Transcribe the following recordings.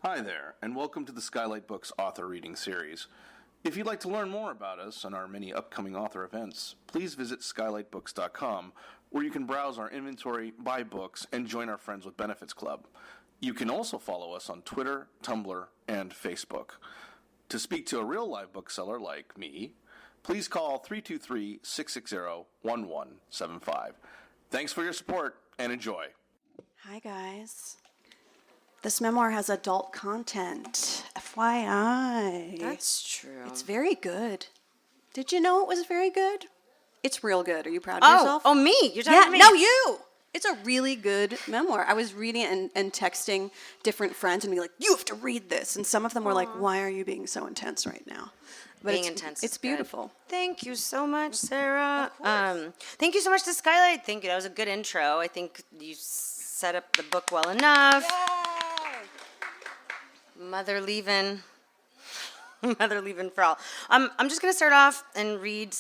Hi there, and welcome to the Skylight Books author reading series. If you'd like to learn more about us and our many upcoming author events, please visit skylightbooks.com, where you can browse our inventory, buy books, and join our Friends with Benefits Club. You can also follow us on Twitter, Tumblr, and Facebook. To speak to a real live bookseller like me, please call 323-660-1175. Thanks for your support, and enjoy. Hi, guys. This memoir has adult content. FYI. That's true. It's very good. Did you know it was very good? It's real good. Are you proud of yourself? Oh, me? You're talking to me? No, you! It's a really good memoir. I was reading it and texting different friends and being like, you have to read this. And some of them were like, why are you being so intense right now? But being intense. It's beautiful. Thank you so much, Sarah. Thank you so much to Skylight. Thank you. That was a good intro. I think you set up the book well enough. Yay! Mother leaving for all. I'm just going to start off and read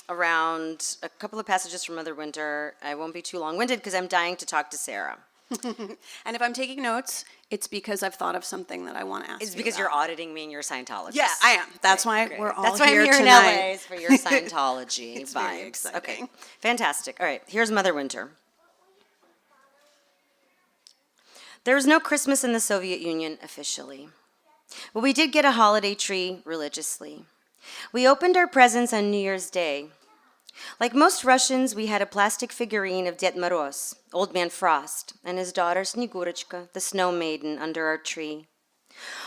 around a couple of passages from Mother Winter. I won't be too long-winded because I'm dying to talk to Sarah. And if I'm taking notes, it's because I've thought of something that I want to ask you. It's because you're auditing me and you're a Scientologist. Yeah, I am. That's why we're all That's why here I'm here tonight. in LA is for your Scientology It's very vibes. exciting. Okay, fantastic. All right, here's Mother Winter. There was no Christmas in the Soviet Union officially, but we did get a holiday tree religiously. We opened our presents on New Year's Day. Like most Russians, we had a plastic figurine of Ded Moroz, Old Man Frost, and his daughter Snegurочка, the snow maiden, under our tree.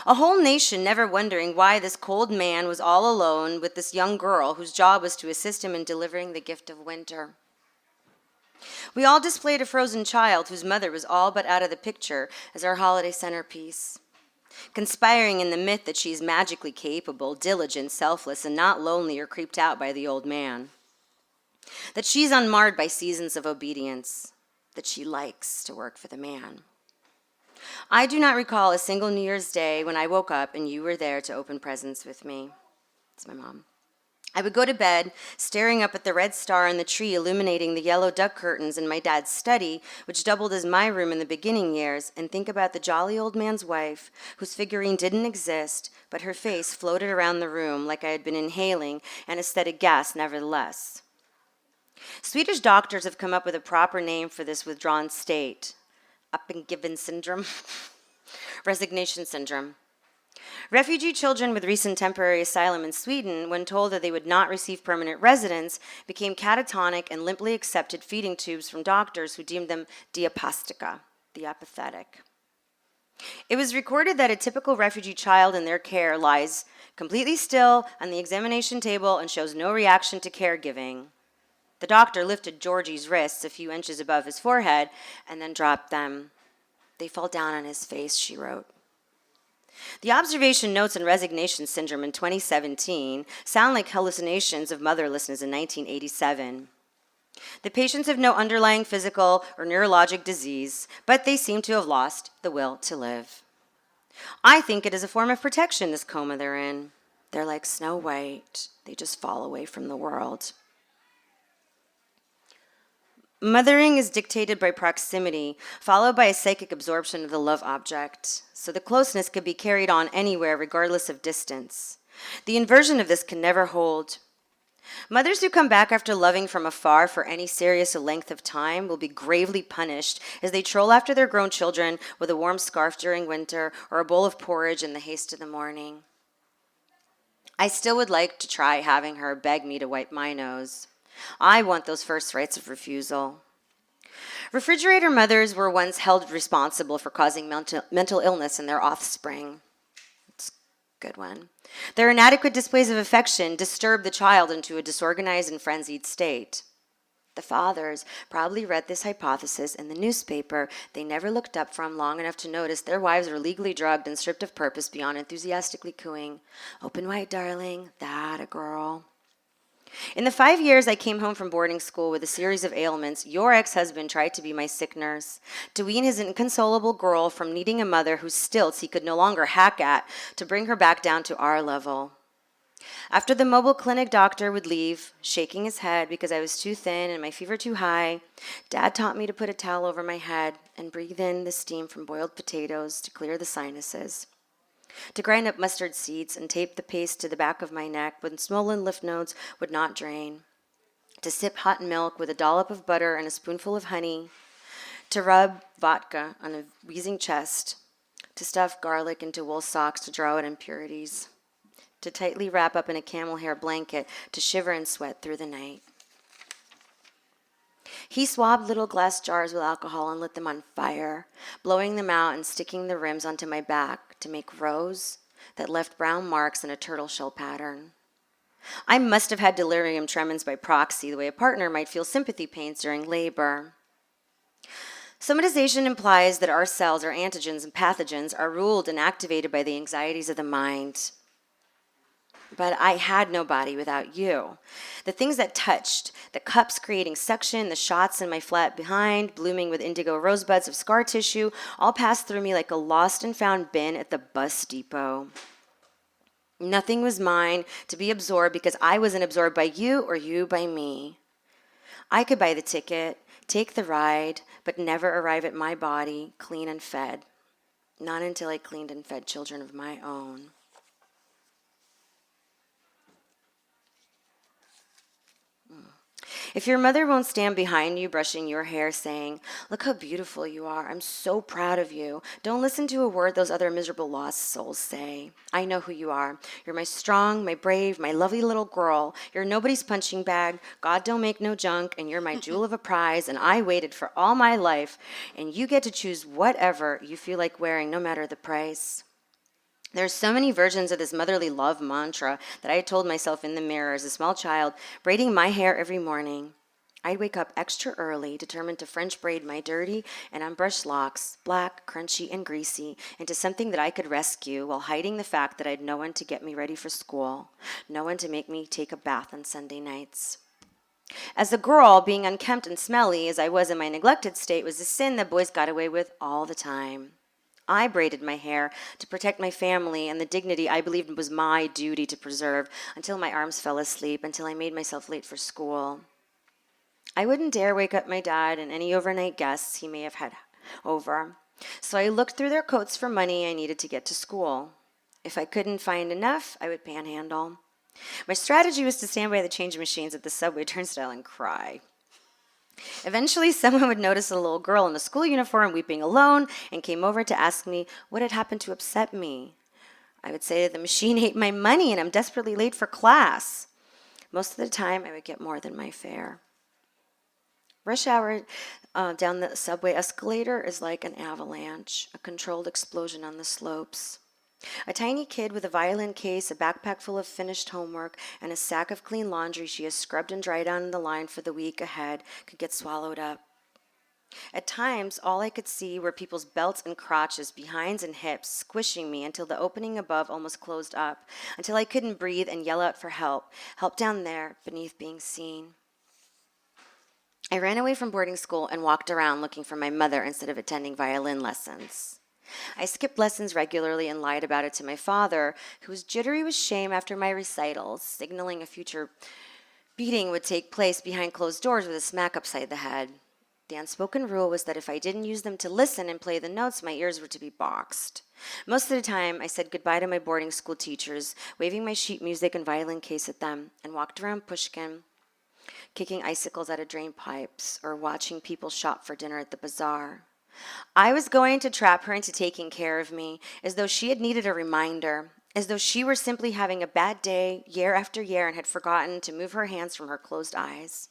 A whole nation never wondering why this cold man was all alone with this young girl whose job was to assist him in delivering the gift of winter. We all displayed a frozen child whose mother was all but out of the picture as our holiday centerpiece, conspiring in the myth that she's magically capable, diligent, selfless, and not lonely or creeped out by the old man. That she's unmarred by seasons of obedience, that she likes to work for the man. I do not recall a single New Year's Day when I woke up and you were there to open presents with me. It's my mom. I would go to bed, staring up at the red star on the tree illuminating the yellow duck curtains in my dad's study, which doubled as my room in the beginning years, and think about the jolly old man's wife, whose figurine didn't exist, but her face floated around the room like I had been inhaling anesthetic gas nevertheless. Swedish doctors have come up with a proper name for this withdrawn state. Uppgiven syndrome? Resignation syndrome. Refugee children with recent temporary asylum in Sweden, when told that they would not receive permanent residence, became catatonic and limply accepted feeding tubes from doctors who deemed them diapastica, the apathetic. It was recorded that a typical refugee child in their care lies completely still on the examination table and shows no reaction to caregiving. The doctor lifted Georgie's wrists a few inches above his forehead and then dropped them. They fall down on his face, she wrote. The observation notes on resignation syndrome in 2017 sound like hallucinations of motherlessness in 1987. The patients have no underlying physical or neurologic disease, but they seem to have lost the will to live. I think it is a form of protection, this coma they're in. They're like Snow White. They just fall away from the world. Mothering is dictated by proximity, followed by a psychic absorption of the love object, so the closeness could be carried on anywhere regardless of distance. The inversion of this can never hold. Mothers who come back after loving from afar for any serious length of time will be gravely punished as they troll after their grown children with a warm scarf during winter or a bowl of porridge in the haste of the morning. I still would like to try having her beg me to wipe my nose. I want those first rights of refusal. Refrigerator mothers were once held responsible for causing mental illness in their offspring. It's a good one. Their inadequate displays of affection disturbed the child into a disorganized and frenzied state. The fathers probably read this hypothesis in the newspaper they never looked up from long enough to notice their wives were legally drugged and stripped of purpose beyond enthusiastically cooing, "Open wide, darling, that a girl." In the 5 years I came home from boarding school with a series of ailments, your ex-husband tried to be my sick nurse, to wean his inconsolable girl from needing a mother whose stilts he could no longer hack at to bring her back down to our level. After the mobile clinic doctor would leave, shaking his head because I was too thin and my fever too high, Dad taught me to put a towel over my head and breathe in the steam from boiled potatoes to clear the sinuses, to grind up mustard seeds and tape the paste to the back of my neck when swollen lymph nodes would not drain, to sip hot milk with a dollop of butter and a spoonful of honey, to rub vodka on a wheezing chest, to stuff garlic into wool socks to draw out impurities, to tightly wrap up in a camel hair blanket to shiver and sweat through the night. He swabbed little glass jars with alcohol and lit them on fire, blowing them out and sticking the rims onto my back to make rows that left brown marks in a turtle shell pattern. I must have had delirium tremens by proxy, the way a partner might feel sympathy pains during labor. Somatization implies that our cells, our antigens and pathogens, are ruled and activated by the anxieties of the mind. But I had no body without you. The things that touched, the cups creating suction, the shots in my flat behind, blooming with indigo rosebuds of scar tissue, all passed through me like a lost and found bin at the bus depot. Nothing was mine to be absorbed because I wasn't absorbed by you or you by me. I could buy the ticket, take the ride, but never arrive at my body clean and fed. Not until I cleaned and fed children of my own. If your mother won't stand behind you brushing your hair saying, "Look how beautiful you are, I'm so proud of you," don't listen to a word those other miserable lost souls say. I know who you are. You're my strong, my brave, my lovely little girl. You're nobody's punching bag. God don't make no junk, and you're my jewel of a prize, and I waited for all my life, and you get to choose whatever you feel like wearing, no matter the price. There's so many versions of this motherly love mantra that I had told myself in the mirror as a small child, braiding my hair every morning. I'd wake up extra early, determined to French braid my dirty and unbrushed locks, black, crunchy, and greasy, into something that I could rescue while hiding the fact that I'd no one to get me ready for school, no one to make me take a bath on Sunday nights. As a girl, being unkempt and smelly, as I was in my neglected state, was a sin that boys got away with all the time. I braided my hair to protect my family and the dignity I believed was my duty to preserve until my arms fell asleep, until I made myself late for school. I wouldn't dare wake up my dad and any overnight guests he may have had over, so I looked through their coats for money I needed to get to school. If I couldn't find enough, I would panhandle. My strategy was to stand by the change machines at the subway turnstile and cry. Eventually, someone would notice a little girl in a school uniform weeping alone and came over to ask me what had happened to upset me. I would say that the machine ate my money and I'm desperately late for class. Most of the time, I would get more than my fare. Rush hour down the subway escalator is like an avalanche, a controlled explosion on the slopes. A tiny kid with a violin case, a backpack full of finished homework, and a sack of clean laundry she has scrubbed and dried on the line for the week ahead could get swallowed up. At times, all I could see were people's belts and crotches, behinds and hips, squishing me until the opening above almost closed up, until I couldn't breathe and yell out for help, help down there beneath being seen. I ran away from boarding school and walked around looking for my mother instead of attending violin lessons. I skipped lessons regularly and lied about it to my father, who was jittery with shame after my recitals, signaling a future beating would take place behind closed doors with a smack upside the head. The unspoken rule was that if I didn't use them to listen and play the notes, my ears were to be boxed. Most of the time, I said goodbye to my boarding school teachers, waving my sheet music and violin case at them, and walked around Pushkin, kicking icicles out of drain pipes, or watching people shop for dinner at the bazaar. I was going to trap her into taking care of me, as though she had needed a reminder, as though she were simply having a bad day year after year and had forgotten to move her hands from her closed eyes.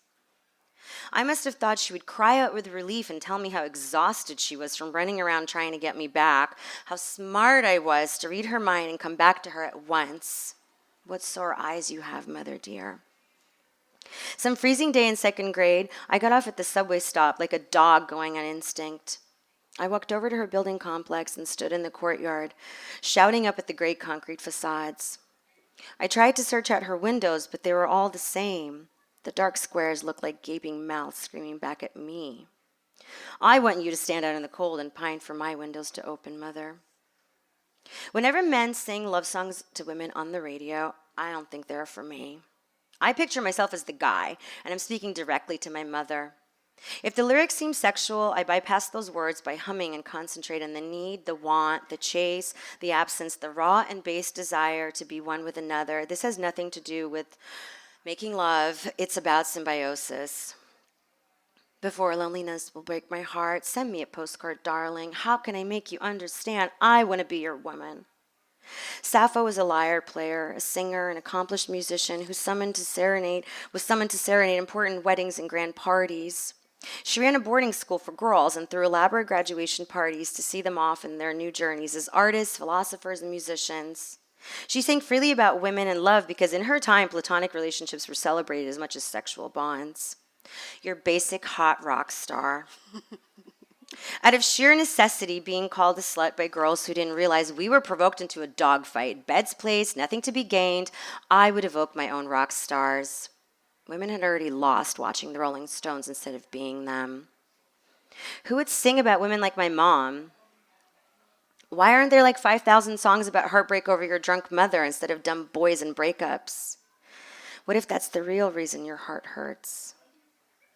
I must have thought she would cry out with relief and tell me how exhausted she was from running around trying to get me back, how smart I was to read her mind and come back to her at once. What sore eyes you have, mother dear. Some freezing day in second grade, I got off at the subway stop like a dog going on instinct. I walked over to her building complex and stood in the courtyard, shouting up at the gray concrete facades. I tried to search out her windows, but they were all the same. The dark squares looked like gaping mouths screaming back at me. I want you to stand out in the cold and pine for my windows to open, Mother. Whenever men sing love songs to women on the radio, I don't think they're for me. I picture myself as the guy, and I'm speaking directly to my mother. If the lyrics seem sexual, I bypass those words by humming and concentrate on the need, the want, the chase, the absence, the raw and base desire to be one with another. This has nothing to do with making love. It's about symbiosis. Before loneliness will break my heart, send me a postcard, darling. How can I make you understand? I want to be your woman. Sappho was a lyre player, a singer, an accomplished musician who was summoned to serenade important weddings and grand parties. She ran a boarding school for girls and threw elaborate graduation parties to see them off in their new journeys as artists, philosophers, and musicians. She sang freely about women and love because in her time, platonic relationships were celebrated as much as sexual bonds. Your basic hot rock star. Out of sheer necessity, being called a slut by girls who didn't realize we were provoked into a dogfight, beds placed, nothing to be gained, I would evoke my own rock stars. Women had already lost watching the Rolling Stones instead of being them. Who would sing about women like my mom? Why aren't there like 5,000 songs about heartbreak over your drunk mother instead of dumb boys and breakups? What if that's the real reason your heart hurts?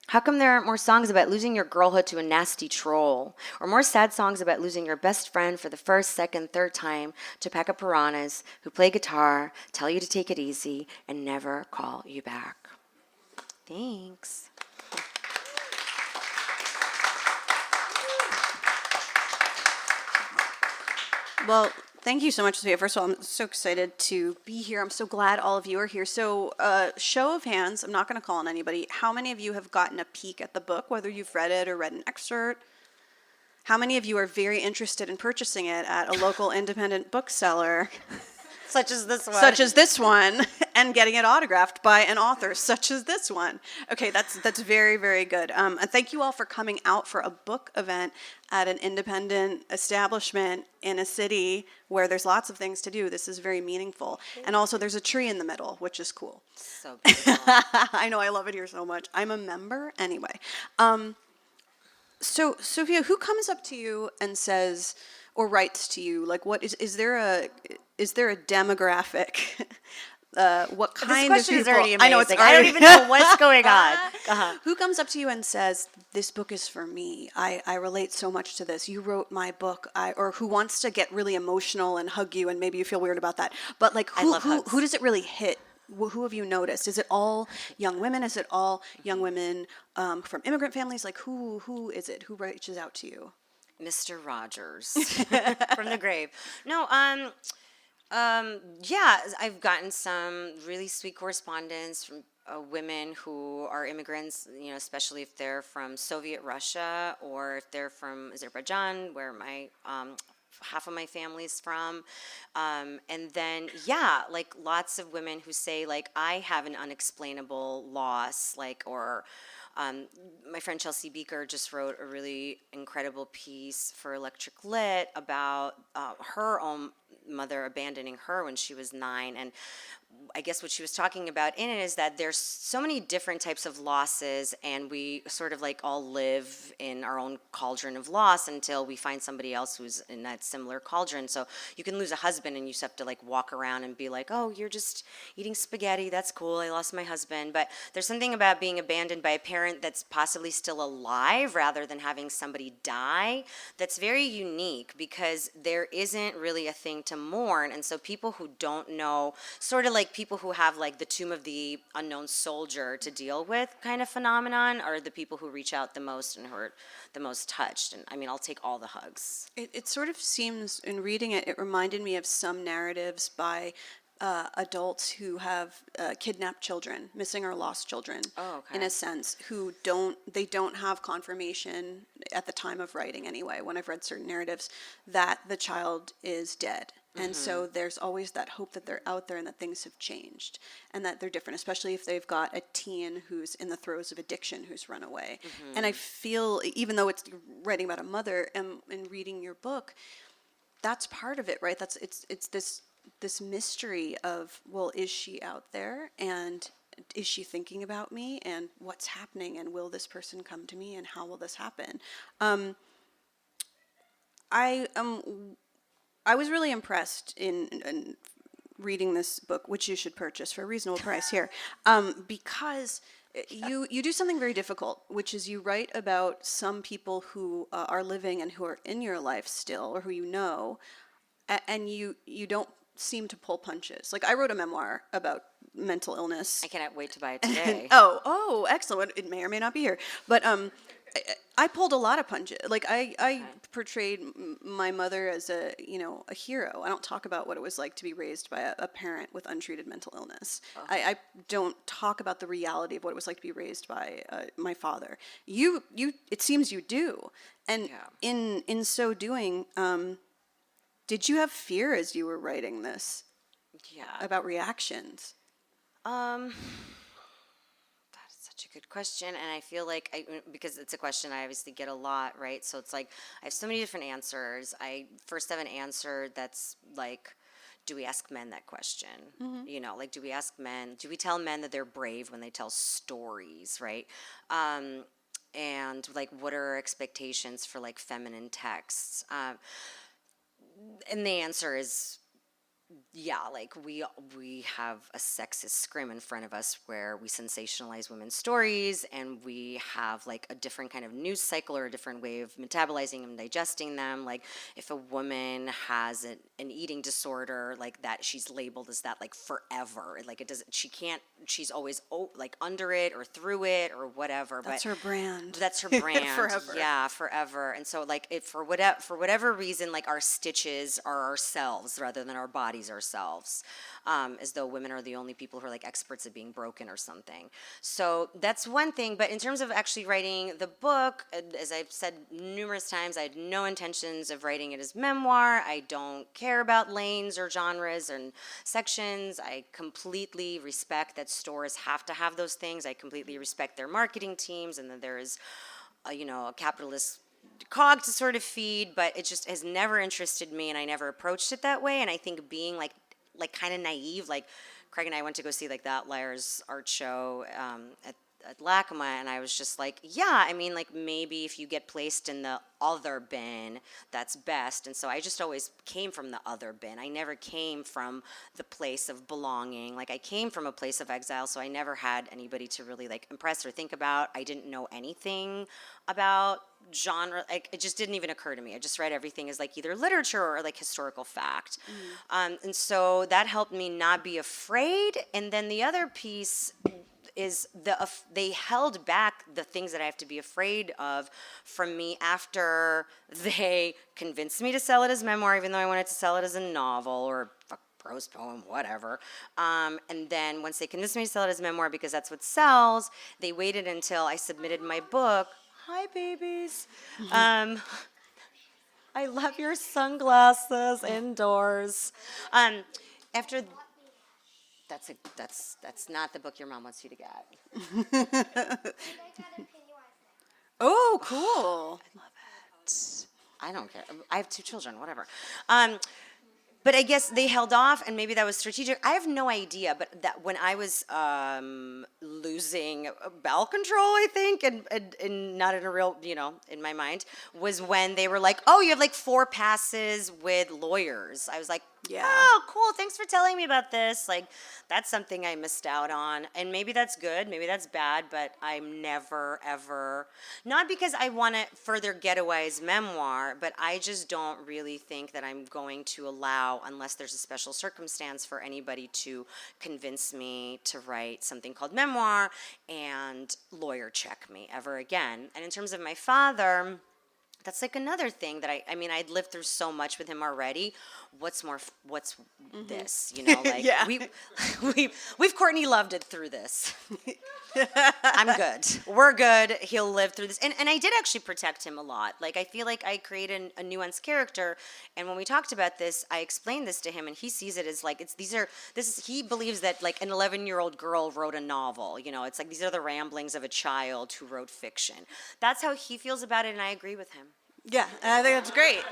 How come there aren't more songs about losing your girlhood to a nasty troll? Or more sad songs about losing your best friend for the first, second, third time to pack up piranhas who play guitar, tell you to take it easy, and never call you back? Thanks. Well, thank you so much, Sophia. First of all, I'm so excited to be here. I'm so glad all of you are here. So, show of hands, I'm not going to call on anybody. How many of you have gotten a peek at the book, whether you've read it or read an excerpt? How many of you are very interested in purchasing it at a local independent bookseller? Such as this one. Such as this one, and getting it autographed by an author such as this one. Okay, that's very, very good. And thank you all for coming out for a book event at an independent establishment in a city where there's lots of things to do. This is very meaningful. And also there's a tree in the middle, which is cool. So beautiful. I know, I love it here so much. I'm a member anyway. So, Sophia, who comes up to you and says, or writes to you, like, what is there a demographic? What kind of question people? is already amazing. I know it's I don't even know what's going on. Who comes up to you and says, "This book is for me. I relate so much to this. You wrote my book." Or who wants to get really emotional and hug you, and maybe you feel weird about that. But like, who does it really hit? Who have you noticed? Is it all young women? Is it all young women from immigrant families? Like, who is it? Who reaches out to you? Mr. Rogers from the grave. No, yeah, I've gotten some really sweet correspondence from women who are immigrants, you know, especially if they're from Soviet Russia or if they're from Azerbaijan, where my half of my family's from. And then, yeah, like lots of women who say, like, I have an unexplainable loss, like, or my friend Chelsea Beaker just wrote a really incredible piece for Electric Lit about her own mother abandoning her when she was 9. And I guess what she was talking about in it is that there's so many different types of losses, and we sort of like all live in our own cauldron of loss until we find somebody else who's in that similar cauldron. So you can lose a husband and you just have to like walk around and be like, oh, you're just eating spaghetti, that's cool, I lost my husband. But there's something about being abandoned by a parent that's possibly still alive rather than having somebody die that's very unique, because there isn't really a thing to mourn. And so people who don't know, sort of like people who have like the tomb of the unknown soldier to deal with kind of phenomenon, are the people who reach out the most and who are the most touched. And I mean, I'll take all the hugs. It sort of seems, in reading it, it reminded me of some narratives by adults who have kidnapped children, missing or lost children, in a sense, who don't have confirmation at the time of writing anyway, when I've read certain narratives, that the child is dead. And so there's always that hope that they're out there and that things have changed and that they're different, especially if they've got a teen who's in the throes of addiction who's run away. And I feel, even though it's writing about a mother and reading your book, that's part of it, right? It's this mystery of, well, is she out there, and is she thinking about me, and what's happening, and will this person come to me, and how will this happen? I was really impressed in reading this book, which you should purchase for a reasonable price here, because you do something very difficult, which is you write about some people who are living and who are in your life still, or who you know, and you don't seem to pull punches. Like, I wrote a memoir about mental illness. I cannot wait to buy it today. Oh, excellent. It may or may not be here. But I pulled a lot of punches. Like, I portrayed my mother as a hero. I don't talk about what it was like to be raised by a parent with untreated mental illness. I don't talk about the reality of what it was like to be raised by my father. It seems you do. And in so doing, did you have fear as you were writing this? Yeah. About reactions? That's such a good question, and I feel like because it's a question I obviously get a lot, right? So it's like I have so many different answers. I first have an answer that's like, do we ask men that question? Mm-hmm. Like, do we ask men? Do we tell men that they're brave when they tell stories, right? And like, what are our expectations for like feminine texts? And the answer is, yeah, like we have a sexist scrim in front of us where we sensationalize women's stories, and we have like a different kind of news cycle or a different way of metabolizing and digesting them. Like, if a woman has an eating disorder, like that, she's labeled as that like forever. Like, she's always like under it or through it or whatever. That's her brand. That's her brand. Forever. Yeah, forever. And so like, for whatever reason, like our stitches are ourselves rather than our bodies ourselves, as though women are the only people who are like experts at being broken or something. So that's one thing. But in terms of actually writing the book, as I've said numerous times, I had no intentions of writing it as memoir. I don't care about lanes or genres and sections. I completely respect that stores have to have those things. I completely respect their marketing teams, and that there is a capitalist cog to sort of feed, but it just has never interested me, and I never approached it that way. And I think being like kind of naive, like Craig and I went to go see like the Outliers art show at LACMA, and I was just like, yeah, I mean, like, maybe if you get placed in the other bin, that's best. And so I just always came from the other bin. I never came from the place of belonging. Like, I came from a place of exile, so I never had anybody to really like impress or think about. I didn't know anything about genre. Like, it just didn't even occur to me. I just read everything as like either literature or like historical fact. And so that helped me not be afraid. And then the other piece is they held back the things that I have to be afraid of from me after they convinced me to sell it as memoir, even though I wanted to sell it as a novel or prose poem, whatever. And then once they convinced me to sell it as memoir because that's what sells, they waited until I submitted my book. Hi, babies. I love your sunglasses indoors. After. That's not the book your mom wants you to get. Oh, cool. I love it. I don't care. I have 2 children, whatever. But I guess they held off, and maybe that was strategic. I have no idea, but that when I was losing bowel control, I think, and not in a real, in my mind, was when they were like, oh, you have like 4 passes with lawyers. I was like, yeah. Oh, cool. Thanks for telling me about this. Like, that's something I missed out on. And maybe that's good. Maybe that's bad. But I'm never, ever, not because I want to further get away as memoir, but I just don't really think that I'm going to allow, unless there's a special circumstance, for anybody to convince me to write something called memoir and lawyer check me ever again. And in terms of my father, that's like another thing that I'd lived through so much with him already. What's this? Like, yeah. we've Courtney loved it through this. I'm good. We're good. He'll live through this. And I did actually protect him a lot. Like, I feel like I created a nuanced character. And when we talked about this, I explained this to him, and he sees it as like, he believes that like an 11-year-old girl wrote a novel. It's like, these are the ramblings of a child who wrote fiction. That's how he feels about it, and I agree with him. Yeah, and I think that's great.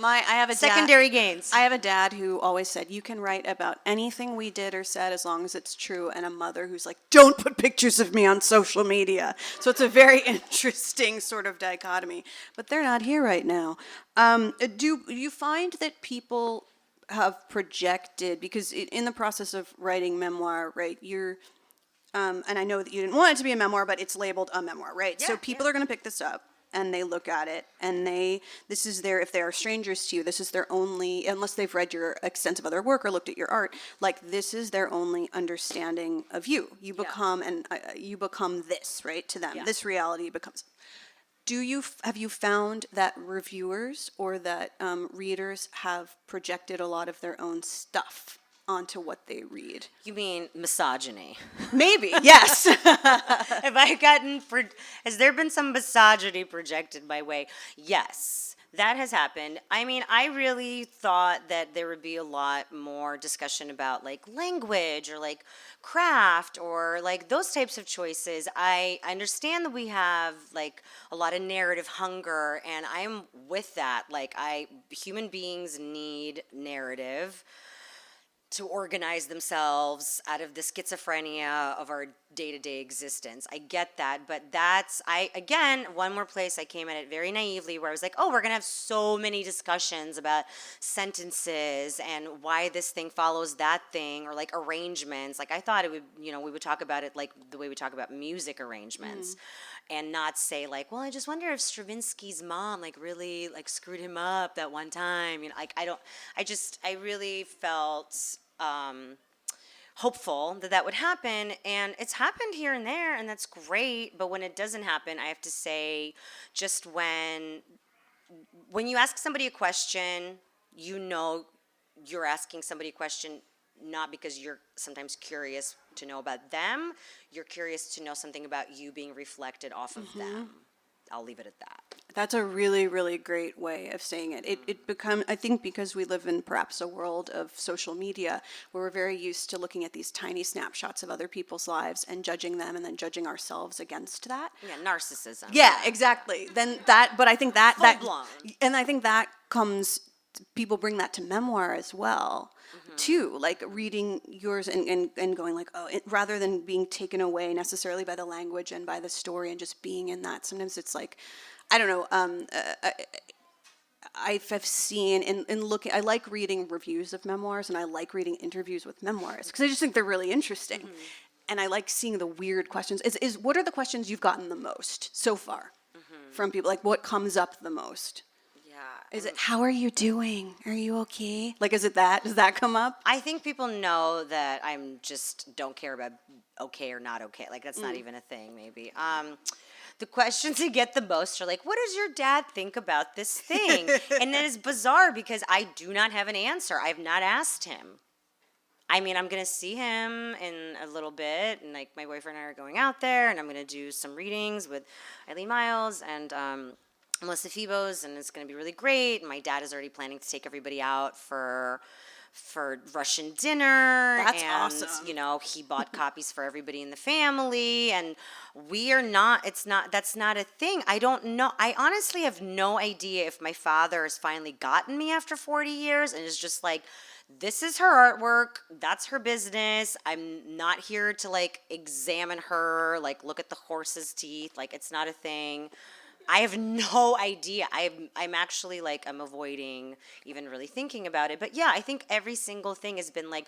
I have a secondary gains. I have a dad who always said, you can write about anything we did or said as long as it's true, and a mother who's like, don't put pictures of me on social media. So it's a very interesting sort of dichotomy. But they're not here right now. Do you find that people have projected, because in the process of writing memoir, right, you're, and I know that you didn't want it to be a memoir, but it's labeled a memoir, right? Yeah, so people are going to pick this up and they look at it and this is their, if they are strangers to you, this is their only, unless they've read your extensive other work or looked at your art, like this is their only understanding of you. You become, and you become this, right, to them. This reality becomes. Have you found that reviewers or that readers have projected a lot of their own stuff onto what they read? You mean misogyny? Maybe, yes. Has there been some misogyny projected my way? Yes. That has happened. I mean, I really thought that there would be a lot more discussion about like language or like craft or like those types of choices. I understand that we have like a lot of narrative hunger, and I'm with that. Like human beings need narrative to organize themselves out of the schizophrenia of our day-to-day existence. I get that, but again, one more place I came at it very naively where I was like, oh, we're going to have so many discussions about sentences and why this thing follows that thing, or like arrangements. Like I thought it would, we would talk about it like the way we talk about music arrangements. And not say like, well, I just wonder if Stravinsky's mom like really like screwed him up that one time. Like I really felt hopeful that would happen, and it's happened here and there, and that's great. But when it doesn't happen, I have to say, just when you ask somebody a question, you're asking somebody a question not because you're sometimes curious to know about them, you're curious to know something about you being reflected off of them. I'll leave it at that. That's a really, really great way of saying it. I think because we live in perhaps a world of social media where we're very used to looking at these tiny snapshots of other people's lives and judging them and then judging ourselves against that. Yeah, narcissism. Yeah, exactly. But I think and I think that comes, people bring that to memoir as well. Too, like reading yours and going like, rather than being taken away necessarily by the language and by the story and just being in that. Sometimes it's like, I don't know. I've seen in looking. I like reading reviews of memoirs and I like reading interviews with memoirs because I just think they're really interesting. And I like seeing the weird questions. What are the questions you've gotten the most so far from people? Like, what comes up the most? Is it, how are you doing? Are you okay? Like, is it that? Does that come up? I think people know that I'm just don't care about okay or not okay. Like, that's not even a thing, maybe. The questions you get the most are like, what does your dad think about this thing? And that is bizarre because I do not have an answer. I've not asked him. I mean, I'm going to see him in a little bit, and, like, my boyfriend and I are going out there, and I'm going to do some readings with Eileen Miles and Melissa Febos, and it's going to be really great. And my dad is already planning to take everybody out for Russian dinner. That's and, awesome. He bought copies for everybody in the family, and that's not a thing. I don't know. I honestly have no idea if my father has finally gotten me after 40 years and is just like, this is her artwork, that's her business. I'm not here to like examine her, like look at the horse's teeth. Like, it's not a thing. I have no idea. I'm actually like, I'm avoiding even really thinking about it. But yeah, I think every single thing has been like,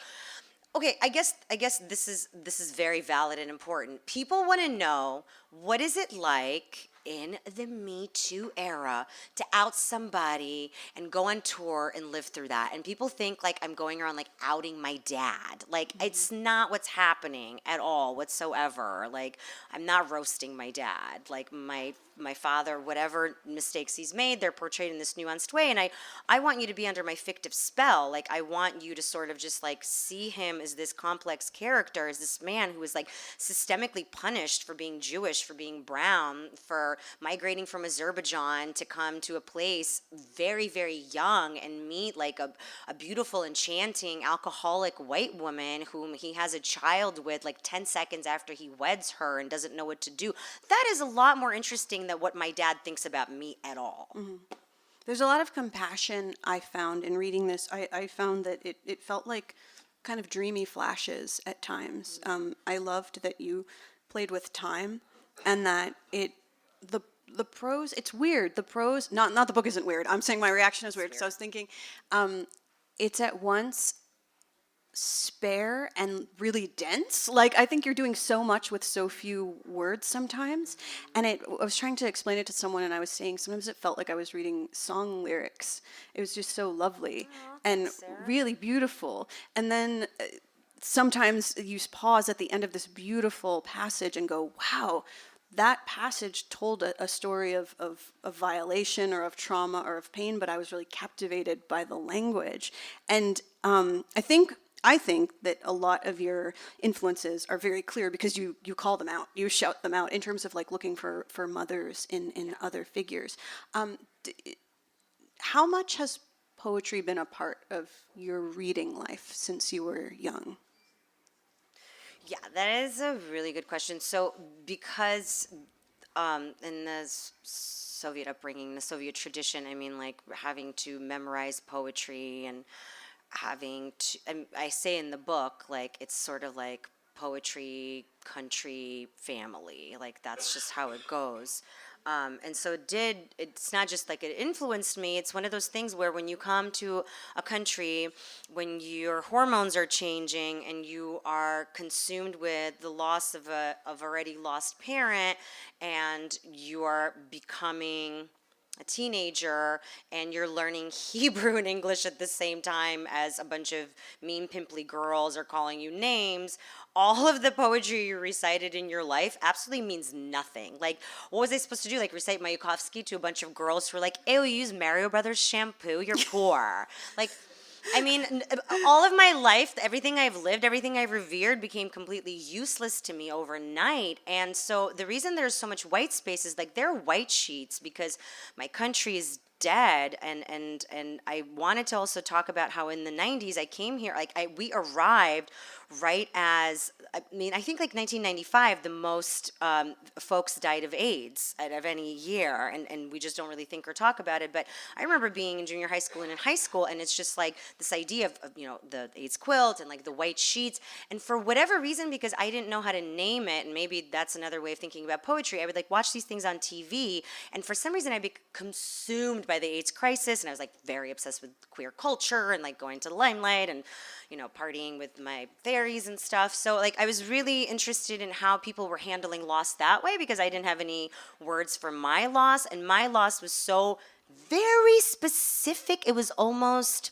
okay, I guess this is very valid and important. People want to know, what is it like in the Me Too era to out somebody and go on tour and live through that? And people think like I'm going around like outing my dad. Like, it's not what's happening at all whatsoever. Like, I'm not roasting my dad. Like, my father, whatever mistakes he's made, they're portrayed in this nuanced way. And I want you to be under my fictive spell. Like, I want you to sort of just like see him as this complex character, as this man who was like systemically punished for being Jewish, for being brown, for migrating from Azerbaijan to come to a place very, very young and meet like a beautiful, enchanting, alcoholic white woman whom he has a child with like 10 seconds after he weds her and doesn't know what to do. That is a lot more interesting than what my dad thinks about me at all. There's a lot of compassion I found in reading this. I found that it felt like kind of dreamy flashes at times. I loved that you played with time and that the prose, it's weird. The prose, not the book isn't weird. I'm saying my reaction is weird because I was thinking it's at once spare and really dense. Like, I think you're doing so much with so few words sometimes. And I was trying to explain it to someone, and I was saying sometimes it felt like I was reading song lyrics. It was just so lovely and really beautiful. And then sometimes you pause at the end of this beautiful passage and go, wow, that passage told a story of violation or of trauma or of pain, but I was really captivated by the language. And I think that a lot of your influences are very clear because you call them out, you shout them out in terms of like looking for mothers in other figures. How much has poetry been a part of your reading life since you were young? Yeah, that is a really good question. So because in the Soviet upbringing, the Soviet tradition, I mean, like having to memorize poetry and having to, and I say in the book, like it's sort of like poetry, country, family. Like that's just how it goes. And so it's not just like it influenced me, it's one of those things where when you come to a country, when your hormones are changing and you are consumed with the loss of already lost parent, and you are becoming a teenager and you're learning Hebrew and English at the same time as a bunch of mean pimply girls are calling you names, all of the poetry you recited in your life absolutely means nothing. Like, what was I supposed to do? Like, recite Mayakovsky to a bunch of girls who were like, ew, you use Mario Brothers shampoo? You're poor. Like, I mean, all of my life, everything I've lived, everything I've revered became completely useless to me overnight. And so the reason there's so much white space is like they're white sheets because my country is dead. And I wanted to also talk about how in the 90s I came here, we arrived right as, I mean, I think like 1995, the most folks died of AIDS out of any year, and we just don't really think or talk about it. But I remember being in junior high school and in high school, and it's just like this idea of the AIDS quilt and like the white sheets. And for whatever reason, because I didn't know how to name it, and maybe that's another way of thinking about poetry, I would like watch these things on TV, and for some reason I'd be consumed by the AIDS crisis, and I was like very obsessed with queer culture and like going to the limelight and partying with my fairies and stuff. So like I was really interested in how people were handling loss that way because I didn't have any words for my loss, and my loss was so very specific. It was almost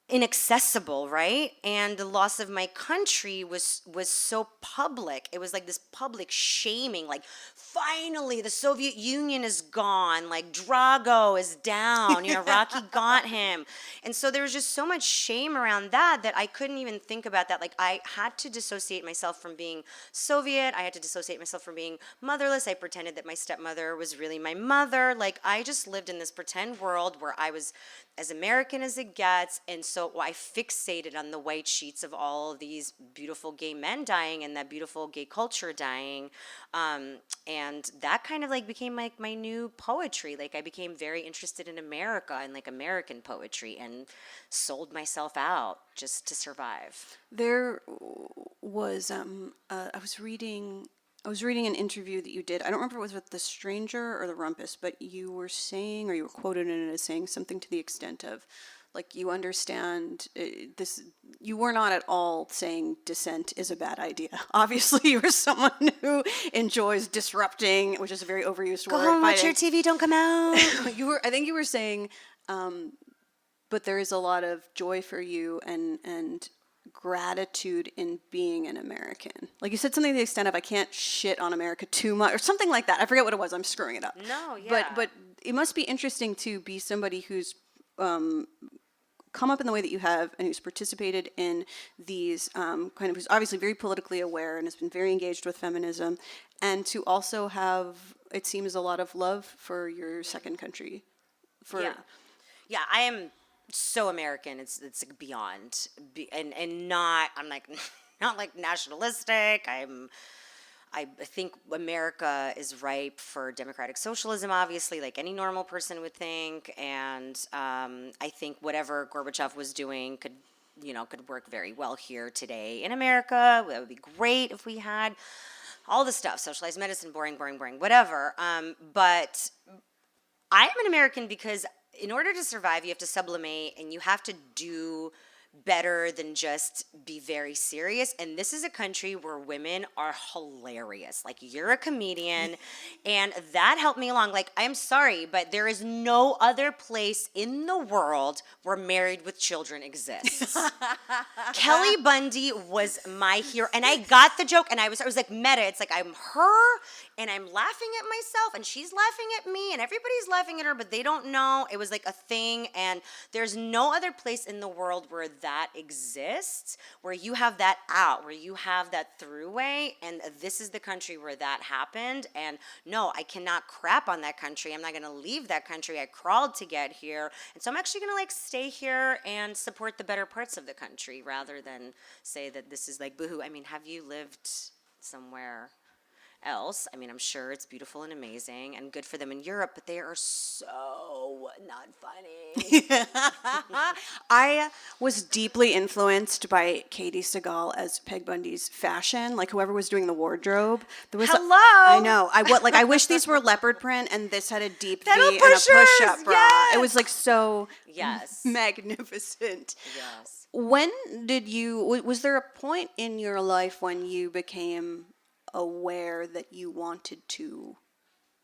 inaccessible, right? And the loss of my country was so public. It was like this public shaming, like finally the Soviet Union is gone, like Drago is down, Rocky got him. And so there was just so much shame around that I couldn't even think about that. Like I had to dissociate myself from being Soviet. I had to dissociate myself from being motherless. I pretended that my stepmother was really my mother. Like I just lived in this pretend world where I was as American as it gets, and so I fixated on the white sheets of all of these beautiful gay men dying and that beautiful gay culture dying, and that kind of like became like my new poetry. Like I became very interested in America and like American poetry, and sold myself out just to survive. There was I was reading an interview that you did. I don't remember if it was with The Stranger or The Rumpus, but you were saying, or you were quoted in it as saying something to the extent of, like, you understand this. You were not at all saying dissent is a bad idea. Obviously, you are someone who enjoys disrupting, which is a very overused word. Go home, watch your TV, don't come out. I think you were saying, but there is a lot of joy for you and gratitude in being an American. Like you said something to the extent of I can't shit on America too much or something like that. I forget what it was. I'm screwing it up. No, yeah. But it must be interesting to be somebody who's come up in the way that you have and who's participated in these who's obviously very politically aware and has been very engaged with feminism, and to also have, it seems, a lot of love for your second country. Yeah, I am so American, it's like beyond, and not, I'm like not like nationalistic. I think America is ripe for democratic socialism, obviously, like any normal person would think, and I think whatever Gorbachev was doing could work very well here today in America. That would be great if we had all the stuff, socialized medicine, boring, whatever. But I am an American because in order to survive, you have to sublimate and you have to do better than just be very serious. And this is a country where women are hilarious. Like, you're a comedian, and that helped me along. Like, I'm sorry, but there is no other place in the world where Married with Children exists. Kelly Bundy was my hero, and I got the joke, and I was like, meta. It's like, I'm her, and I'm laughing at myself, and she's laughing at me, and everybody's laughing at her, but they don't know. It was like a thing, and there's no other place in the world where that exists, where you have that out, where you have that throughway, and this is the country where that happened. And no, I cannot crap on that country. I'm not going to leave that country. I crawled to get here, and so I'm actually going to like stay here and support the better parts of the country rather than say that this is like boohoo. I mean, have you lived somewhere else? I mean, I'm sure it's beautiful and amazing and good for them in Europe, but they are so not funny. I was deeply influenced by Katie Seagal as Peg Bundy's fashion. Like, whoever was doing the wardrobe, there was Hello. I know. I wish these were leopard print and this had a deep V and a push-up bra. Yes. It was like so Yes. magnificent. Yes. When did was there a point in your life when you became aware that you wanted to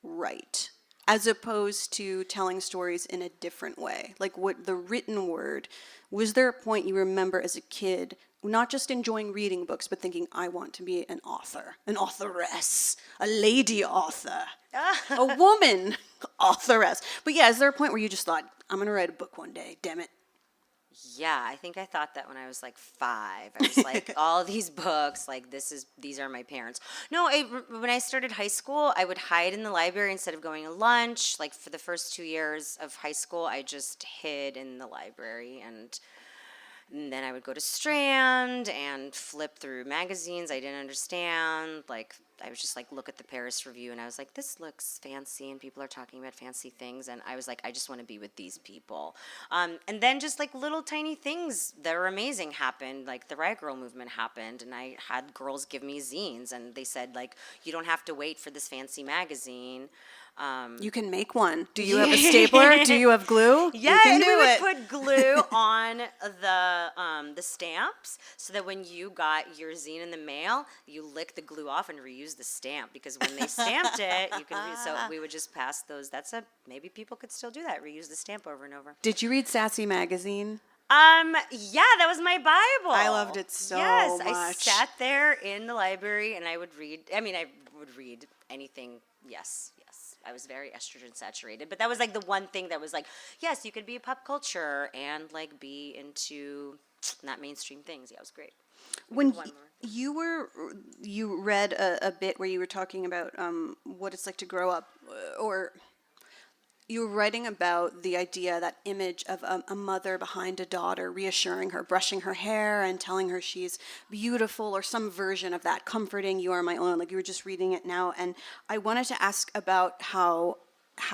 write as opposed to telling stories in a different way? Like, what the written word, was there a point you remember as a kid not just enjoying reading books but thinking, I want to be an author, an authoress, a lady author, a woman authoress? But yeah, is there a point where you just thought, I'm going to write a book one day, damn it? Yeah, I think I thought that when I was like 5. I was like, all these books, like these are my parents. No, when I started high school, I would hide in the library instead of going to lunch. Like, for the first 2 years of high school, I just hid in the library, and then I would go to Strand and flip through magazines I didn't understand. Like, I was just like, look at the Paris Review, and I was like, this looks fancy, and people are talking about fancy things, and I was like, I just want to be with these people. And then just like little tiny things that are amazing happened. Like, the Riot Girl movement happened, and I had girls give me zines, and they said, like, you don't have to wait for this fancy magazine. You can make one. Do you have a stapler? Do you have glue? Yeah, you can and do we would it. put glue on the stamps so that when you got your zine in the mail, you lick the glue off and reuse the stamp, because when they stamped it, you can so we would just pass those. Maybe people could still do that, reuse the stamp over and over. Did you read Sassy Magazine? Yeah, that was my Bible. I loved it so much. Yes, I sat there in the library and I would read. I mean, I would read anything. Yes. I was very estrogen saturated, but that was like the one thing that was like, yes, you could be a pop culture and like be into not mainstream things. Yeah, it was great. When you read a bit where you were talking about what it's like to grow up, or you were writing about the idea, that image of a mother behind a daughter, reassuring her, brushing her hair and telling her she's beautiful, or some version of that, comforting, you are my own. Like, you were just reading it now. And I wanted to ask about how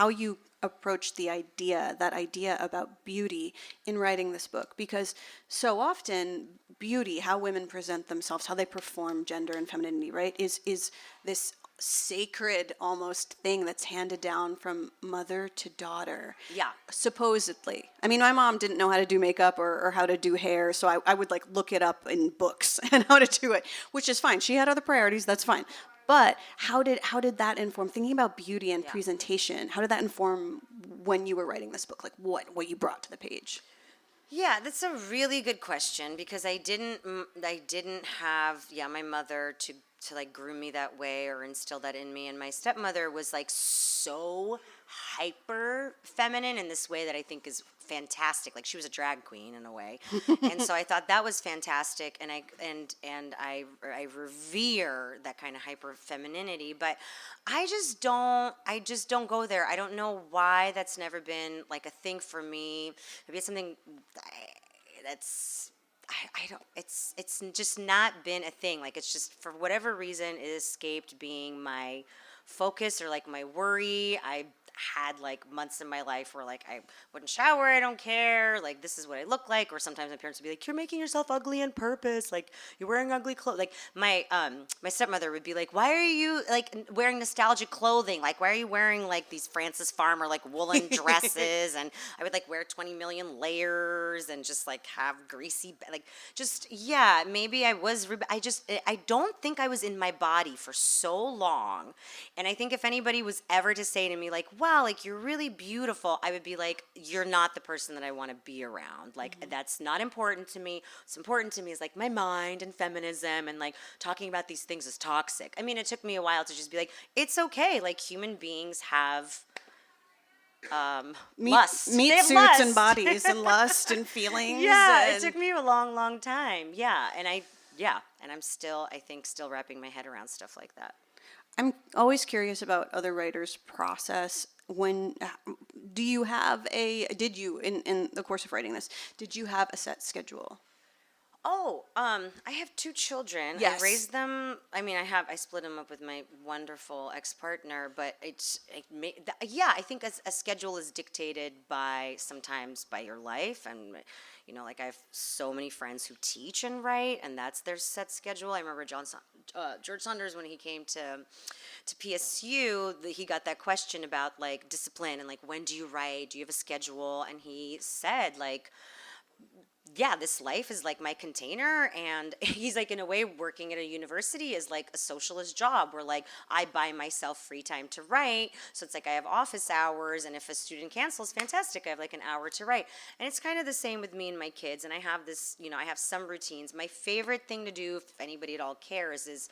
you approached that idea about beauty in writing this book, because so often beauty, how women present themselves, how they perform gender and femininity, right, is this sacred almost thing that's handed down from mother to daughter. Yeah. Supposedly. I mean, my mom didn't know how to do makeup or how to do hair, so I would like look it up in books and how to do it, which is fine. She had other priorities, that's fine. But how did that inform, thinking about beauty and presentation, how did that inform when you were writing this book? Like, what you brought to the page? Yeah, that's a really good question, because I didn't have my mother to like groom me that way or instill that in me, and my stepmother was like so hyper feminine in this way that I think is fantastic. Like, she was a drag queen in a way, and so I thought that was fantastic, and I revere that kind of hyper femininity, but I just don't go there. I don't know why that's never been like a thing for me. Maybe it's something that's. I don't. It's just not been a thing. Like, it's just, for whatever reason, it escaped being my focus or like my worry. I had like months in my life where like I wouldn't shower, I don't care, like this is what I look like. Or sometimes my parents would be like, you're making yourself ugly on purpose, like you're wearing ugly clothes. Like my stepmother would be like, why are you like wearing nostalgic clothing? Like why are you wearing like these Frances Farmer like woolen dresses? And I would like wear 20 million layers and just like have greasy like just maybe I don't think I was in my body for so long. And I think if anybody was ever to say to me like, wow, like you're really beautiful, I would be like, you're not the person that I want to be around. Like that's not important to me. What's important to me is like my mind and feminism, and like talking about these things is toxic. I mean, it took me a while to just be like, it's okay. Like human beings have lust. Meat They have suits lust. and bodies and lust and feelings. Yeah, and it took me a long, long time. Yeah, and I'm still, I think, still wrapping my head around stuff like that. I'm always curious about other writers' process. Did you, in the course of writing this, did you have a set schedule? Oh, I have 2 children. Yes. I raised them. I mean, I split them up with my wonderful ex-partner, but I think a schedule is dictated sometimes by your life. And, you know, like I have so many friends who teach and write, and that's their set schedule. I remember George Saunders, when he came to PSU, he got that question about like discipline and like, when do you write? Do you have a schedule? And he said like, yeah, this life is like my container. And he's like, in a way, working at a university is like a socialist job where like I buy myself free time to write. So it's like I have office hours, and if a student cancels, fantastic, I have like an hour to write. And it's kind of the same with me and my kids. And I have this, you know, I have some routines. My favorite thing to do, if anybody at all cares, is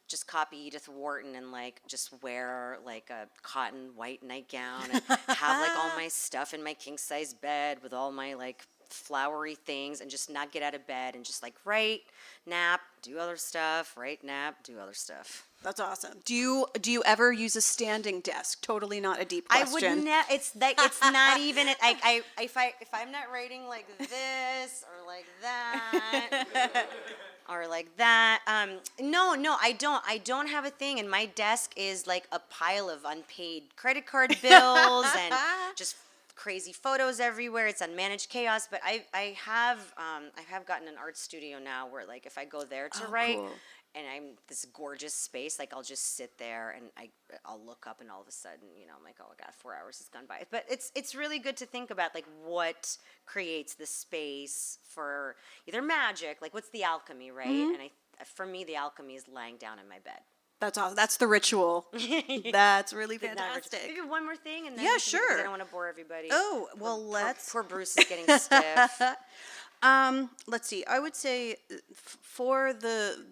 just copy Edith Wharton and like just wear like a cotton white nightgown and have like all my stuff in my king size bed with all my like flowery things, and just not get out of bed and just like write, nap, do other stuff, write, nap, do other stuff. That's awesome. Do you ever use a standing desk? Totally not a deep question. I would never. It's not even. If I'm not writing like this or like that. Or like that. No, I don't have a thing. And my desk is like a pile of unpaid credit card bills and just crazy photos everywhere. It's unmanaged chaos. But I have gotten an art studio now where like if I go there to write, cool, and I'm this gorgeous space, like I'll just sit there and I'll look up, and all of a sudden, you know, I'm like, oh my God, 4 hours has gone by. But it's really good to think about like what creates the space for either magic, like what's the alchemy, right? Mm-hmm. And for me, the alchemy is lying down in my bed. That's awesome. That's the ritual. That's really fantastic. Maybe one more thing, and then yeah, sure. I don't want to bore everybody. Oh, well, let's. Poor Bruce is getting stiff. Let's see. I would say for the.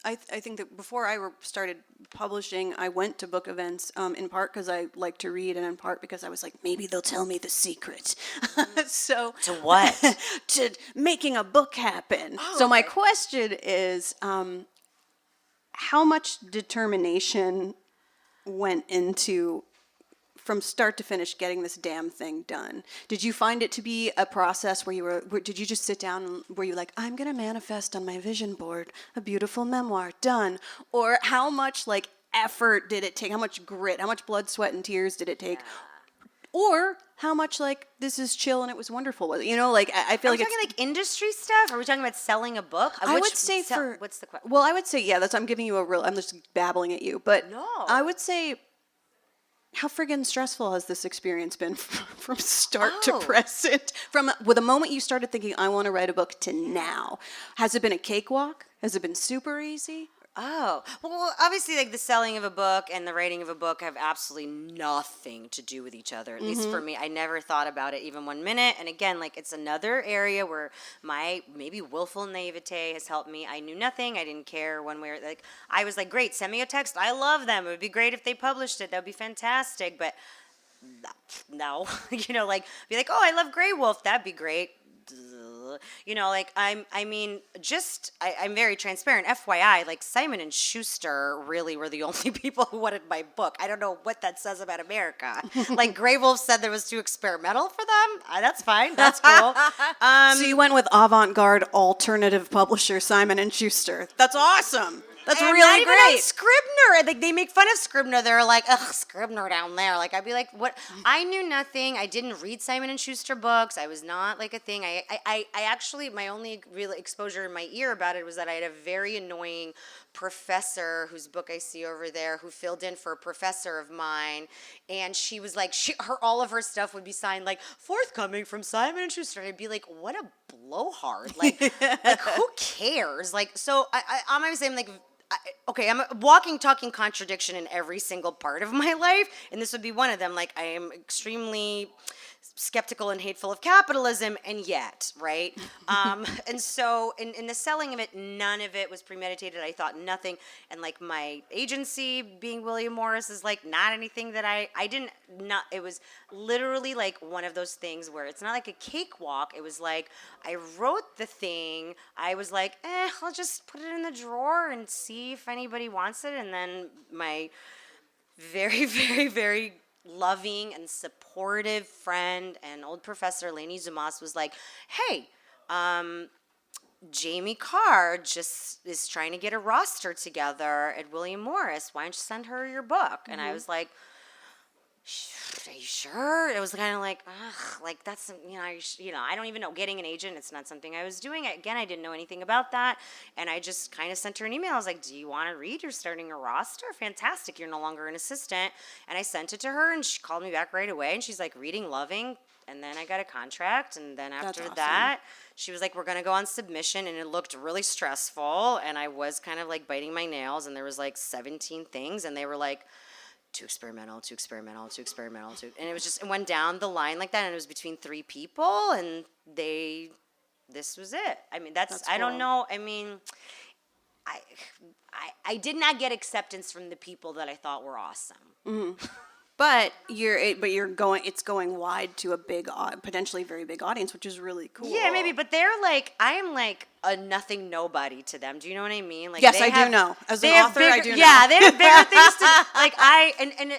I think that before I started publishing, I went to book events in part because I like to read, and in part because I was like, maybe they'll tell me the secret. So to what? To making a book happen. Oh, so my question is, how much determination went into, from start to finish, getting this damn thing done? Did you find it to be a process where did you just sit down and were you like, I'm going to manifest on my vision board a beautiful memoir, done? Or how much like effort did it take? How much grit, how much blood, sweat, and tears did it take? Yeah. Or how much like this is chill and it was wonderful? You know, like I feel like it's... Are we talking like industry stuff? Are we talking about selling a book? I would say what's the question? Well, I would say, yeah, I'm giving you I'm just babbling at you. But no. I would say... How friggin' stressful has this experience been from start to present? From the moment you started thinking, I want to write a book, to now. Has it been a cakewalk? Has it been super easy? Oh, well, obviously, like the selling of a book and the writing of a book have absolutely nothing to do with each other. At least for me, I never thought about it even 1 minute. And again, like it's another area where my maybe willful naivete has helped me. I knew nothing. I didn't care one way or like. I was like, great, send me a text. I love them. It would be great if they published it. That would be fantastic. But no, you know, like be like, oh, I love Grey Wolf. That'd be great. You know, like I'm very transparent. FYI, like Simon and Schuster really were the only people who wanted my book. I don't know what that says about America. Like Grey Wolf said there was too experimental for them. That's fine. That's cool. So you went with avant-garde alternative publisher Simon and Schuster. That's awesome. That's and really not even on great. Scribner. Like, they make fun of Scribner. They're like, ugh, Scribner down there. Like, I'd be like, what? I knew nothing. I didn't read Simon and Schuster books. I was not like a thing. I actually, my only real exposure in my ear about it was that I had a very annoying professor whose book I see over there who filled in for a professor of mine, and she was like, all of her stuff would be signed like forthcoming from Simon and Schuster. And I'd be like, what a blowhard! Like who cares? Like, so I'm always saying like. Okay, I'm a walking, talking contradiction in every single part of my life, and this would be one of them. Like, I am extremely skeptical and hateful of capitalism, and yet, right? And so, in the selling of it, none of it was premeditated. I thought nothing, and like my agency being William Morris is like not anything that I didn't not. It was literally like one of those things where it's not like a cakewalk. It was like I wrote the thing. I was like, I'll just put it in the drawer and see if anybody wants it, and then my very, very, very loving and supportive friend and old professor Lainey Zumas was like, hey, Jamie Carr just is trying to get a roster together at William Morris. Why don't you send her your book? And I was like, are you sure? It was kind of like, ugh, like that's, I don't even know. Getting an agent, it's not something I was doing. Again, I didn't know anything about that. And I just kind of sent her an email. I was like, do you want to read? You're starting a roster? Fantastic. You're no longer an assistant. And I sent it to her, and she called me back right away. And she's like, reading, loving. And then I got a contract. And then after that, she was like, we're going to go on submission. And it looked really stressful. And I was kind of like biting my nails. And there was like 17 things. And they were like, too experimental, and it was just, it went down the line like that, and it was between 3 people, and this was it. I mean, that's I don't know. I mean, I did not get acceptance from the people that I thought were awesome. Mm-hmm. But it's going wide to a big, potentially very big audience, which is really cool. Yeah, maybe, but they're like, I am like a nothing nobody to them. Do you know what I mean? Like, yes, I do know. As an author, I do know. Yeah, they have bigger things to like.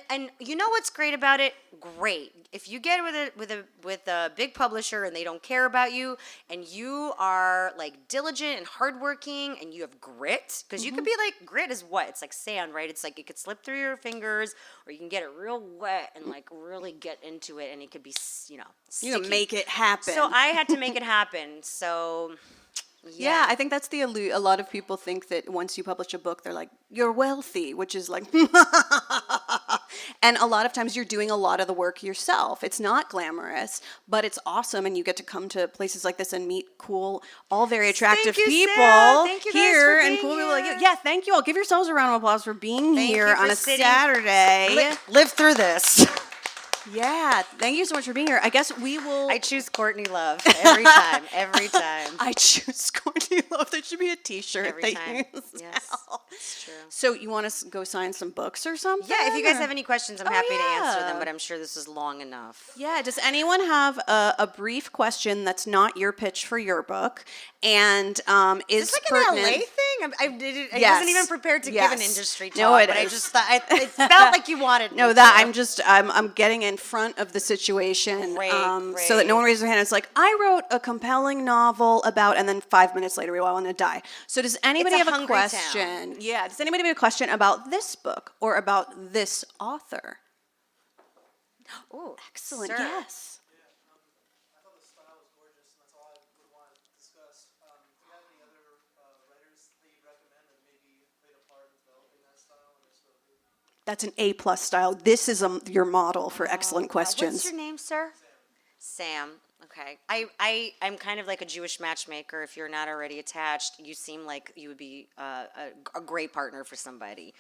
And you know what's great about it? Great. If you get with a big publisher and they don't care about you, and you are like diligent and hardworking, and you have grit, because you could be like, grit is what? It's like sand, right? It's like it could slip through your fingers, or you can get it real wet and like really get into it, and it could be, sticky. You can make it happen. So I had to make it happen. So. Yeah, I think that's a lot of people think that once you publish a book, they're like, you're wealthy, which is like, and a lot of times you're doing a lot of the work yourself. It's not glamorous, but it's awesome, and you get to come to places like this and meet cool, all very attractive people here, and cool people like you. Yeah, thank you all. Give yourselves a round of applause for being here on a Saturday. Live through this. Yeah, thank you so much for being here. I guess we will. I choose Courtney Love every time. Every time. I choose Courtney Love. That should be a T-shirt. Every time. Yes, it's true. So you want to go sign some books or something? Yeah, if you guys have any questions, I'm happy to answer them, but I'm sure this is long enough. Yeah, does anyone have a brief question that's not your pitch for your book and is like pertinent? An LA thing? I wasn't even prepared to give an industry talk, but I just thought it felt like you wanted me to. I'm getting in front of the situation great. So that no one raises their hand. It's like, I wrote a compelling novel about, and then 5 minutes later we all want to die. So does anybody have a question? Town. Yeah, does anybody have a question about this book or about this author? Oh, excellent. Sir. Yes. I thought the style was gorgeous, and that's all I would want to discuss. Do you have any other writers that you'd recommend that maybe played a part in developing that style? That's an A+ style. This is your model for excellent questions. What's your name, sir? Sam. Okay. I'm kind of like a Jewish matchmaker. If you're not already attached, you seem like you would be a great partner for somebody.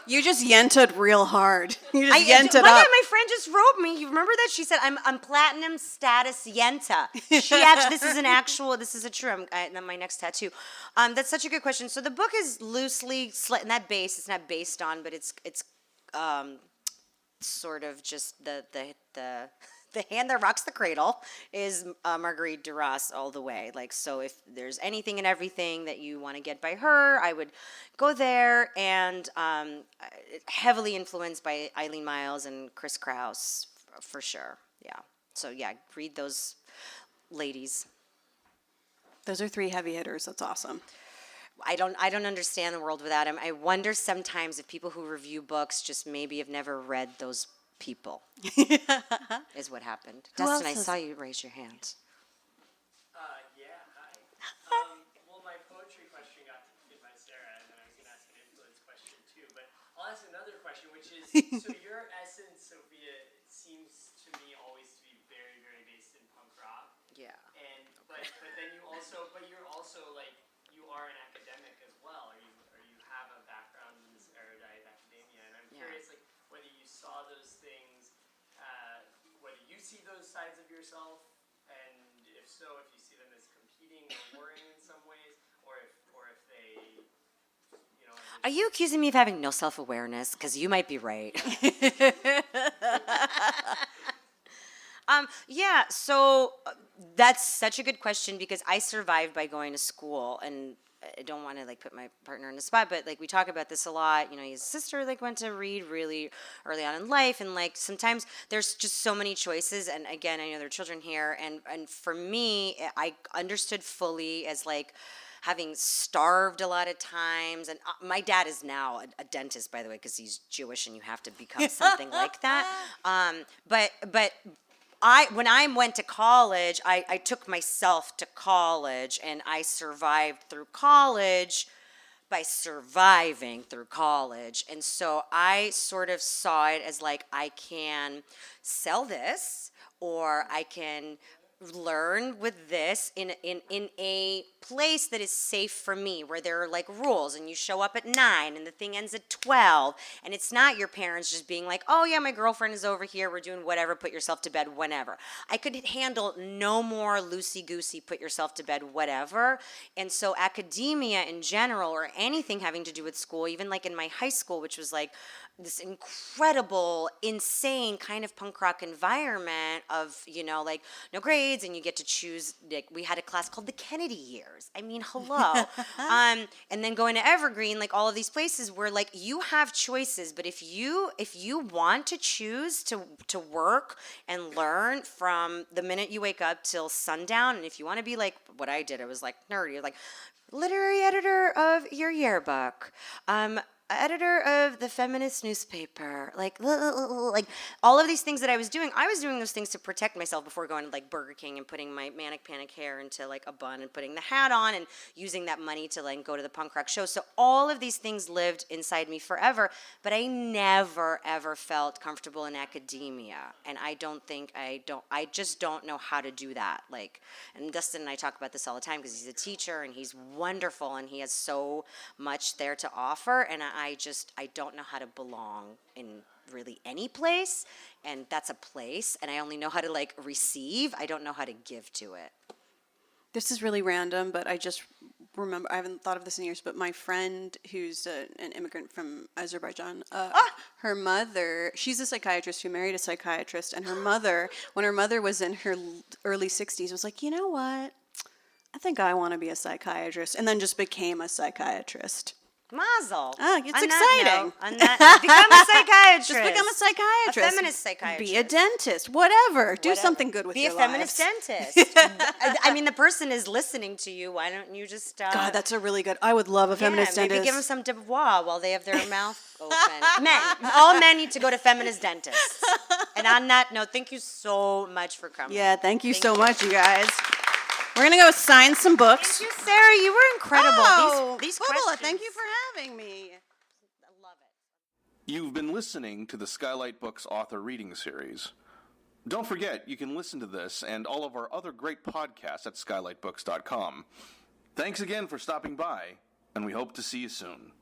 You just yented real hard. You just yented up. My friend just wrote me. You remember that? She said, I'm platinum status yenta. This is a true, my next tattoo. That's such a good question. So the book is loosely, it's not based on, but it's sort of just the hand that rocks the cradle is Marguerite Duras all the way. Like, so if there's anything and everything that you want to get by her, I would go there. And heavily influenced by Eileen Miles and Chris Kraus, for sure. Yeah. So yeah, read those ladies. Those are 3 heavy hitters. That's awesome. I don't understand the world without him. I wonder sometimes if people who review books just maybe have never read those people. Is what happened. Who Dustin, I else saw you raise your hand. Yeah, hi. Well, my poetry question got hit by Sarah, and then I was going to ask an influence question too. But I'll ask another question, which is, so your essence, Sophia, seems to me always to be very, very based in punk rock. Yeah. And but then you're also like you are an academic as well, or you have a background in this erudite academia, and I'm curious like whether you saw those things, whether you see those sides of yourself, and if so, if you see them as competing or warring in some ways, or if they, you know. Are you accusing me of having no self-awareness? Because you might be right. Yeah, so that's such a good question because I survived by going to school, and I don't want to like put my partner in the spot, but like we talk about this a lot. You know, his sister like went to read really early on in life, and like sometimes there's just so many choices. And again, I know there are children here, and for me, I understood fully as like having starved a lot of times. And my dad is now a dentist, by the way, because he's Jewish, and you have to become something like that. But when I went to college, I took myself to college, and I survived through college by surviving through college. And so I sort of saw it as like, I can sell this, or I can learn with this in a place that is safe for me, where there are like rules, and you show up at 9 and the thing ends at 12, and it's not your parents just being like, oh yeah, my girlfriend is over here, we're doing whatever, put yourself to bed whenever. I could handle no more loosey-goosey, put yourself to bed whatever. And so academia in general, or anything having to do with school, even like in my high school, which was like this incredible, insane kind of punk rock environment of, you know, like no grades, and you get to choose, like we had a class called the Kennedy years. I mean, hello. And then going to Evergreen, like all of these places where like you have choices, but if you want to choose to work and learn from the minute you wake up till sundown, and if you want to be like what I did, it was like nerdy, like literary editor of your yearbook, editor of the feminist newspaper, like all of these things that I was doing those things to protect myself before going to like Burger King and putting my manic panic hair into like a bun and putting the hat on and using that money to like go to the punk rock show. So all of these things lived inside me forever, but I never ever felt comfortable in academia. And I just don't know how to do that. Like, and Dustin and I talk about this all the time because he's a teacher and he's wonderful and he has so much there to offer, and I don't know how to belong in really any place, and that's a place, and I only know how to like receive. I don't know how to give to it. This is really random, but I just remember, I haven't thought of this in years, but my friend who's an immigrant from Azerbaijan, her mother, she's a psychiatrist who married a psychiatrist, and her mother, when her mother was in her early 60s, was like, you know what? I think I want to be a psychiatrist, and then just became a psychiatrist. Mazel. It's exciting. Become a psychiatrist. Just become a psychiatrist. A feminist psychiatrist. Be a dentist. Whatever. Do something good with your lives. Be a feminist dentist. I mean, the person is listening to you. Why don't you just... God, that's a really good... I would love a feminist dentist. Maybe give them some devoir while they have their mouth open. Men. All men need to go to feminist dentists. And on that note, thank you so much for coming. Yeah, thank you so much, you guys. We're going to go sign some books. Thank you, Sarah. You were incredible. Oh, these Bubba, questions. thank you for having me. I love it. You've been listening to the Skylight Books author reading series. Don't forget, you can listen to this and all of our other great podcasts at skylightbooks.com. Thanks again for stopping by, and we hope to see you soon.